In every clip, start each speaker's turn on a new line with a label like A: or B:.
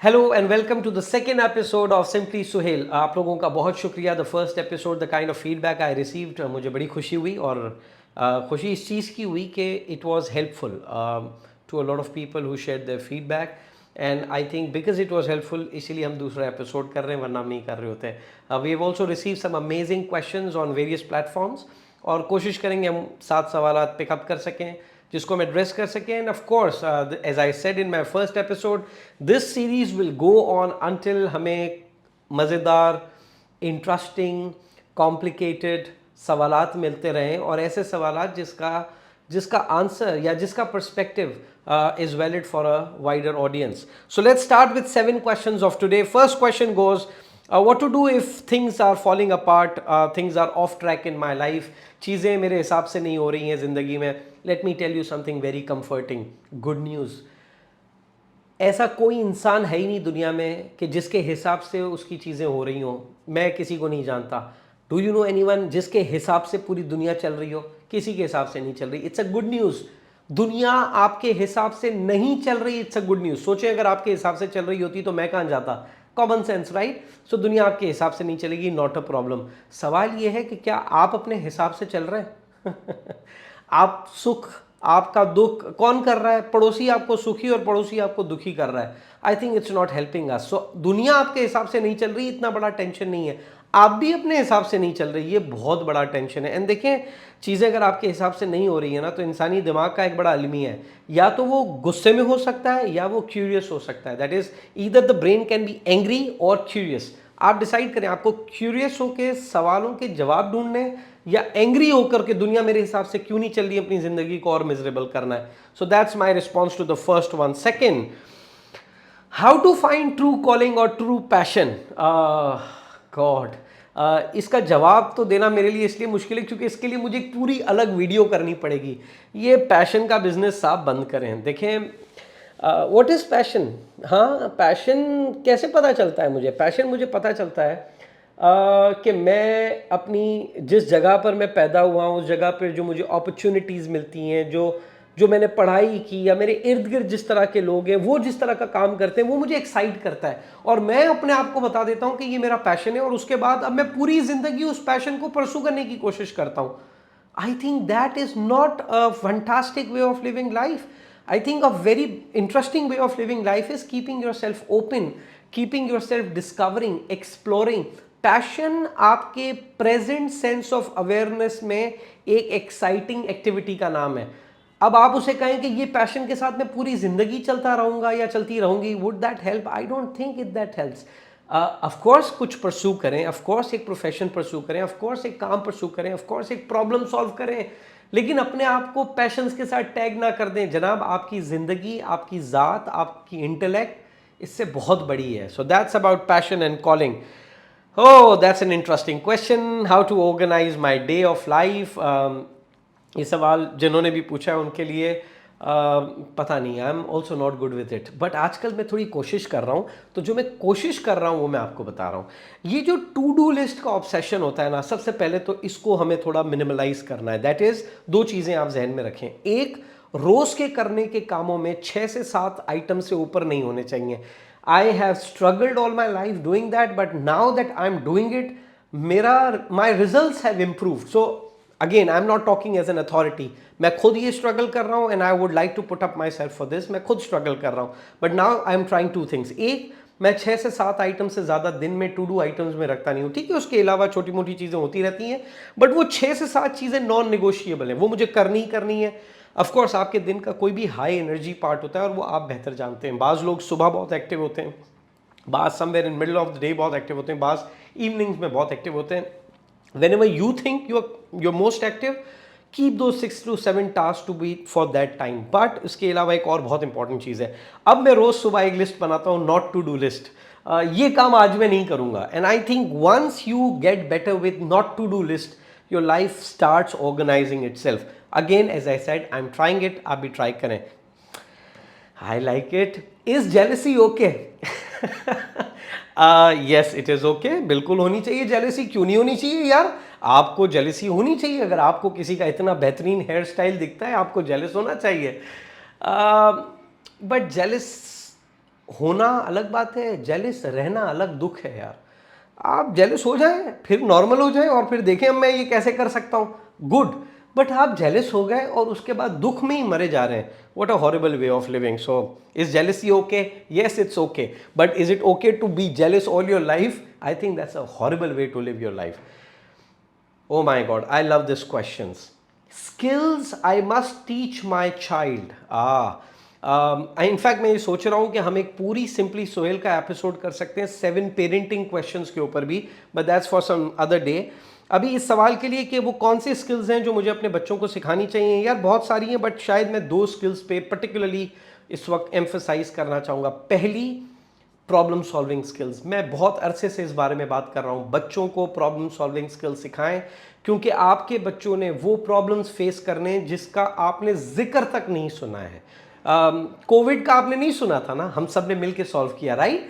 A: Hello and welcome to the second episode of simply Suhail. आप लोगों का बहुत शुक्रिया। The first episode the kind of feedback I received मुझे बड़ी खुशी हुई और खुशी इस चीज़ की हुई कि it was helpful to a lot of people who share their feedback and I think because it was helpful इसीलिए हम दूसरा एपिसोड कर रहे हैं, वरना हम नहीं कर रहे होते। We have also receive some amazing questions on various platforms और कोशिश करेंगे हम 7 सवाल पिकअप कर सकें जिसको हम एड्रेस कर सकें। And of course as I said in my first episode, this series will go on until हमें मज़ेदार, इंटरेस्टिंग, कॉम्प्लिकेटेड सवालात मिलते रहें और ऐसे सवालात जिसका आंसर या जिसका perspective is valid for a wider audience. So let's start with 7 questions of today. First question goes, what to do if things are falling apart, things are off track in my life, चीज़ें मेरे हिसाब से नहीं हो रही हैं ज़िंदगी में. Let me tell you something very comforting, good news. ऐसा कोई इंसान है ही नहीं दुनिया में कि जिसके हिसाब से उसकी चीज़ें हो रही हों. मैं किसी को नहीं जानता. डू यू नो एनीवन जिसके हिसाब से पूरी दुनिया चल रही हो? किसी के हिसाब से नहीं चल रही. It's a good news. दुनिया आपके हिसाब से नहीं चल रही. It's a good news. सोचें अगर आपके हिसाब से चल रही होती तो मैं कहाँ जाता. Common sense, right? सो दुनिया आपके हिसाब से नहीं चलेगी, नॉट अ प्रॉब्लम. सवाल ये है कि क्या आप अपने हिसाब से चल रहे हैं? आप सुख, आपका दुख कौन कर रहा है? पड़ोसी आपको सुखी और पड़ोसी आपको दुखी कर रहा है. I think it's not helping us. So दुनिया आपके हिसाब से नहीं चल रही, इतना बड़ा टेंशन नहीं है. आप भी अपने हिसाब से नहीं चल रही, ये बहुत बड़ा टेंशन है. एंड देखें, चीज़ें अगर आपके हिसाब से नहीं हो रही है ना, तो इंसानी दिमाग का एक बड़ा अलमिया है. या तो वो गुस्से में हो सकता है या वो क्यूरियस हो सकता है. That is either the brain can be angry और क्यूरियस. आप डिसाइड करें आपको क्यूरियस होकर सवालों के जवाब ढूंढने या एंग्री होकर के दुनिया मेरे हिसाब से क्यों नहीं चल रही, अपनी जिंदगी को और मिजरेबल करना है. So that's my response to the first one. Second, how to find true calling और ट्रू पैशन. गॉड, इसका जवाब तो देना मेरे लिए इसलिए मुश्किल है क्योंकि इसके लिए मुझे एक पूरी अलग वीडियो करनी पड़ेगी. ये पैशन का बिजनेस साफ बंद करें. देखें, व्हाट इज़ पैशन. हाँ, पैशन कैसे पता चलता है मुझे? पैशन मुझे पता चलता है कि मैं अपनी जिस जगह पर मैं पैदा हुआ हूँ, उस जगह पर जो मुझे अपॉर्चुनिटीज़ मिलती हैं, जो मैंने पढ़ाई की या मेरे इर्द गिर्द जिस तरह के लोग हैं, वो जिस तरह का काम करते हैं, वो मुझे एक्साइट करता है और मैं अपने आप को बता देता हूँ कि ये मेरा पैशन है. और उसके बाद अब मैं पूरी ज़िंदगी उस पैशन को परसू करने की कोशिश करता हूँ. I think that is not a fantastic way of living life. I think a very interesting way of living life is keeping yourself open, keeping yourself discovering, exploring. Passion आपके present sense of awareness में एक exciting activity का नाम है. अब आप उसे कहें कि ये पैशन के साथ मैं पूरी जिंदगी चलता रहूंगा या चलती रहूंगी, would that help? I don't think it that helps. Of course कुछ परस्यू करें, ऑफ कोर्स एक प्रोफेशन परस्यू करें, ऑफ कोर्स एक काम परस्यू करें, ऑफ कोर्स एक प्रॉब्लम सॉल्व करें, लेकिन अपने आप को पैशंस के साथ टैग ना कर दें. जनाब, आपकी ज़िंदगी, आपकी ज़ात, आपकी इंटेलेक्ट इससे बहुत बड़ी है. So that's about passion and calling. Oh, that's an interesting question. How to organize my day of life? ये सवाल जिन्होंने भी पूछा है उनके लिए पता नहीं. I am also not good with it, but आजकल मैं थोड़ी कोशिश कर रहा हूँ. तो जो मैं कोशिश कर रहा हूँ वो मैं आपको बता रहा हूँ. ये जो टू डू लिस्ट का ऑब्सेशन होता है ना, सबसे पहले तो इसको हमें थोड़ा मिनिमलाइज करना है. दैट इज, 2 चीज़ें आप जहन में रखें. एक, रोज़ के करने के कामों में 6 से 7 आइटम से ऊपर नहीं होने चाहिए. I have struggled all my life doing that, but now that I'm doing it, my results have improved. So again, I'm not talking as an authority. मैं खुद ये struggle कर रहा हूँ and I would like to put up myself for this. मैं खुद struggle कर रहा हूँ, but now I'm trying 2 things. एक, मैं 6 से 7 आइटम से ज़्यादा दिन में टू डू आइटम्स में रखता नहीं हूँ. ठीक है, उसके अलावा छोटी मोटी चीज़ें होती रहती हैं, बट वो 6 से 7 चीज़ें नॉन निगोशिएबल हैं. वो मुझे करनी ही करनी है. ऑफ कोर्स आपके दिन का कोई भी हाई एनर्जी पार्ट होता है और वो आप बेहतर जानते हैं. बाज़ लोग सुबह बहुत एक्टिव होते हैं, बाज़ somewhere in middle of the day बहुत एक्टिव होते हैं, बाज़ इवनिंग्स में बहुत एक्टिव होते हैं. Whenever you think you're most active, keep those 6 to 7 tasks to be for that time. But इसके अलावा एक और बहुत इंपॉर्टेंट चीज़ है. अब मैं रोज़ सुबह एक लिस्ट बनाता हूँ, नॉट टू डू लिस्ट. ये काम आज मैं नहीं करूँगा. And I think once you get better with not to do list, your life starts organising itself. Again, as I said, I am trying it. आप भी ट्राई करें. I like it. Is jealousy okay? Yes, it is okay. बिल्कुल होनी चाहिए jealousy. क्यों नहीं होनी चाहिए यार? आपको जेलसी होनी चाहिए. अगर आपको किसी का इतना बेहतरीन हेयर स्टाइल दिखता है, आपको जेलस होना चाहिए. बट जेलस होना अलग बात है, जेलिस रहना अलग दुख है यार। आप जेलिस हो जाएं, फिर नॉर्मल हो जाएं और फिर देखें अब मैं ये कैसे कर सकता हूँ, गुड। बट आप जेलिस हो गए और उसके बाद दुख में ही मरे जा रहे हैं, what a horrible way of living. So is jealousy okay? Yes, it's okay, but is it okay to be jealous all your life? I think that's a horrible way to live your life. Oh my God, I love these questions. Skills I must teach my child. In fact मैं ये सोच रहा हूँ कि हम एक पूरी simply Sohail का एपिसोड कर सकते हैं 7 पेरेंटिंग क्वेश्चंस के ऊपर भी, but that's for some other day. अभी इस सवाल के लिए कि वो कौन से स्किल्स हैं जो मुझे अपने बच्चों को सिखानी चाहिए, यार बहुत सारी हैं, बट शायद मैं 2 स्किल्स पे पर्टिकुलरली इस वक्त एम्फोसाइज करना चाहूँगा। पहली, प्रॉब्लम सॉल्विंग स्किल्स। मैं बहुत अरसे से इस बारे में बात कर रहा हूँ, बच्चों को प्रॉब्लम सॉल्विंग स्किल्स सिखाएं, क्योंकि आपके बच्चों ने वो प्रॉब्लम्स फेस करने जिसका आपने जिक्र तक नहीं सुना है। कोविड का आपने नहीं सुना था ना, हम सब ने मिलकर सॉल्व किया, राइट?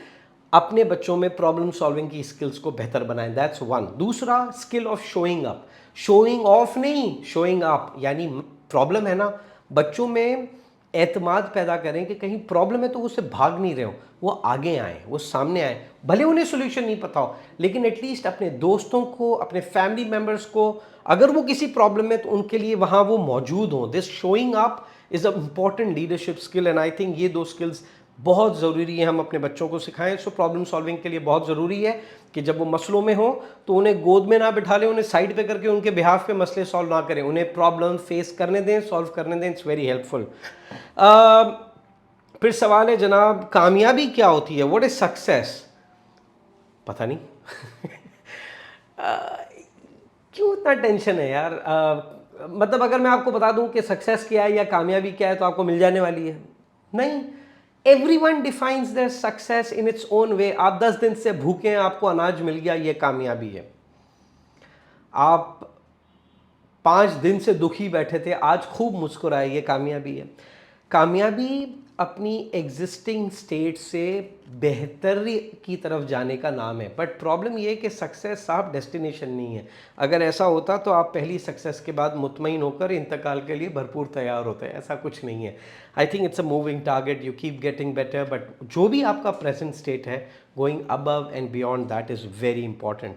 A: अपने बच्चों में प्रॉब्लम सॉल्विंग की स्किल्स को बेहतर बनाएं, दैट्स वन। दूसरा, skill of showing up. Showing off नहीं, शोइंग अप, यानी प्रॉब्लम है ना, बच्चों में एतमाद पैदा करें कि कहीं प्रॉब्लम है तो वो उससे भाग नहीं रहे हो, वो आगे आए, वो सामने आए, भले उन्हें सोल्यूशन नहीं पता हो, लेकिन एटलीस्ट अपने दोस्तों को, अपने फैमिली मेंबर्स को, अगर वो किसी प्रॉब्लम में तो उनके लिए वहाँ वो मौजूद हों। This showing up is a important leadership skill, and I think ये 2 स्किल्स बहुत ज़रूरी है हम अपने बच्चों को सिखाएं। सो प्रॉब्लम सॉल्विंग के लिए बहुत ज़रूरी है कि जब वो मसलों में हो तो उन्हें गोद में ना बिठा लें, उन्हें साइड पे करके उनके बिहाफ पे मसले सॉल्व ना करें, उन्हें प्रॉब्लम फेस करने दें, सॉल्व करने दें। It's very helpful. फिर सवाल है जनाब, कामयाबी क्या होती है? What is success? पता नहीं। क्यों इतना टेंशन है यार? मतलब अगर मैं आपको बता दूं कि सक्सेस क्या है या कामयाबी क्या है तो आपको मिल जाने वाली है? नहीं। Everyone defines their success in its own way. आप 10 दिन से भूखे हैं, आपको अनाज मिल गया, ये कामयाबी है। आप 5 दिन से दुखी बैठे थे, आज खूब मुस्कुराए, ये कामयाबी है। कामयाबी अपनी एग्जिस्टिंग स्टेट से बेहतरी की तरफ जाने का नाम है, बट प्रॉब्लम ये है कि सक्सेस साफ डेस्टिनेशन नहीं है। अगर ऐसा होता तो आप पहली सक्सेस के बाद मुतमईन होकर इंतकाल के लिए भरपूर तैयार होते हैं, ऐसा कुछ नहीं है। I think it's a moving target, you keep getting better, but जो भी आपका प्रेजेंट स्टेट है, going above and beyond that is very important.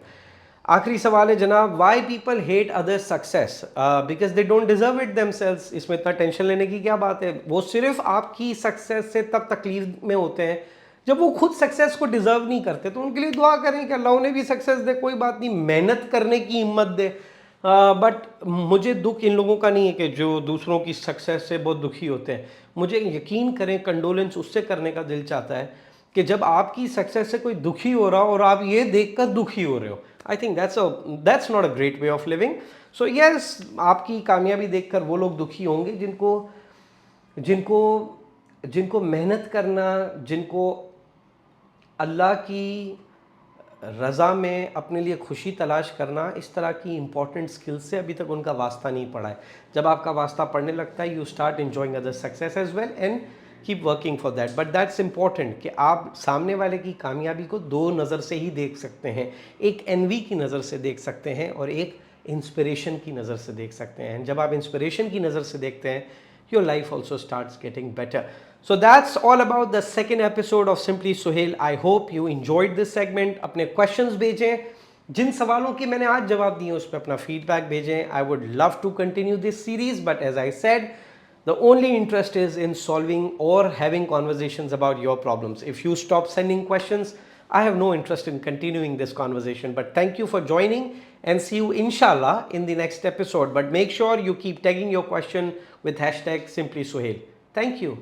A: आखिरी सवाल है जनाब, why people hate other success? Because they don't deserve it themselves. इसमें इतना टेंशन लेने की क्या बात है? वो सिर्फ आपकी सक्सेस से तब तकलीफ में होते हैं जब वो खुद सक्सेस को डिजर्व नहीं करते, तो उनके लिए दुआ करें कि अल्लाह उन्हें भी सक्सेस दे, कोई बात नहीं, मेहनत करने की हिम्मत दे। बट मुझे दुख इन लोगों का नहीं है कि जो दूसरों की सक्सेस से बहुत दुखी होते हैं। मुझे यकीन करें, कंडोलेंस उससे करने का दिल चाहता है कि जब आपकी सक्सेस से कोई दुखी हो रहा हो और आप ये देखकर दुखी हो रहे हो। आई think that's not a great way of living. So yes, आपकी कामयाबी देखकर वो लोग दुखी होंगे जिनको जिनको जिनको मेहनत करना, जिनको अल्लाह की रज़ा में अपने लिए खुशी तलाश करना, इस तरह की इंपॉर्टेंट स्किल्स से अभी तक उनका वास्ता नहीं पड़ा है। जब आपका वास्ता पड़ने लगता है, you start enjoying other success as well and keep working for that. But that's important कि आप सामने वाले की कामयाबी को 2 नज़र से ही देख सकते हैं, एक एनवी की नज़र से देख सकते हैं और एक इंस्पिरेशन की नज़र से देख सकते हैं। जब आप इंस्पिरेशन की नज़र से देखते हैं, your life also starts getting better. So that's all about the second episode of Simply Suhail. I hope you enjoyed this segment. अपने questions भेजें, जिन सवालों के मैंने आज जवाब दिए उस पर अपना feedback भेजें. I would love to continue this series, but as I said, the only interest is in solving or having conversations about your problems. If you stop sending questions, I have no interest in continuing this conversation. But thank you for joining and see you inshallah in the next episode. But make sure you keep tagging your question with hashtag Simply Suhail. Thank you.